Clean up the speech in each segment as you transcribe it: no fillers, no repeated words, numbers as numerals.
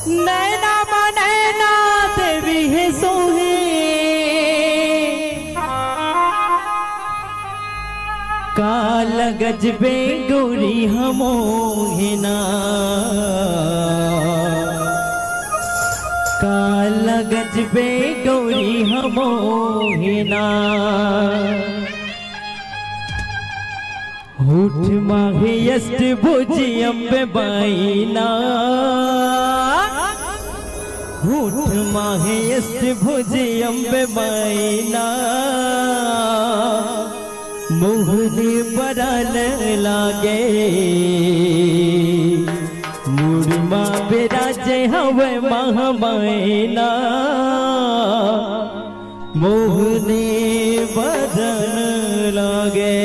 नैना नैना देवी है सोहे काल गजबे गौरी हमोहिना काल गजबे गौरी हमोहिना होठ माहे यष्ट भुजी अम्बे बाईना होठ माहे यष्ट भुजी अम्बे बाईना मोहनी बरन लागे मुरमा बिराजे हवे महामायना मोहनी बरन लागे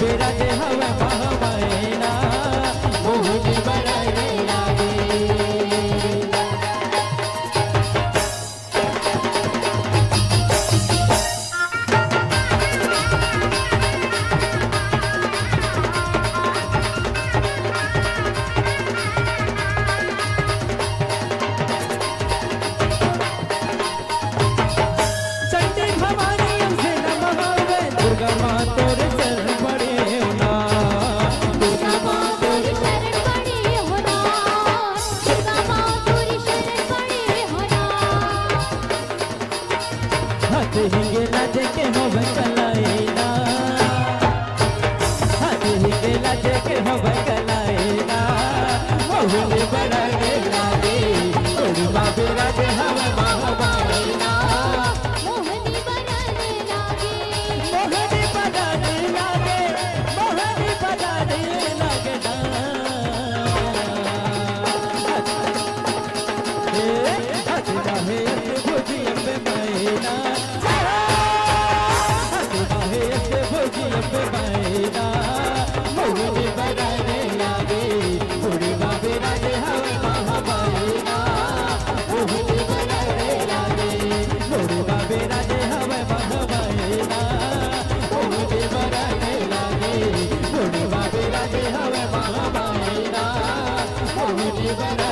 बेरा जे हवा हाथ हिंगे लाजे के होवे कलाएना हाथ हिंगे लाजे के होवे कलाएना मोहनी बनाने लागे थोड़ी बाबे राजे हवा महाबाईना मोहनी बनाने लागे मोहनी बनाने लागे मोहनी बनाने लागे ना हाथ बाहे भोजी अम्बे मायना हाथ बाहे भोजी अम्बे मायना मोहनी बनाने लागे थोड़ी बाबे राजे हवा महाबाईना मोहनी बनाने लागे थोड़ी बाबे राजे हवा महाबाईना मोहनी बनाने लागे थोड़ी बाबे राजे हवा महाबाईना मोहनी बना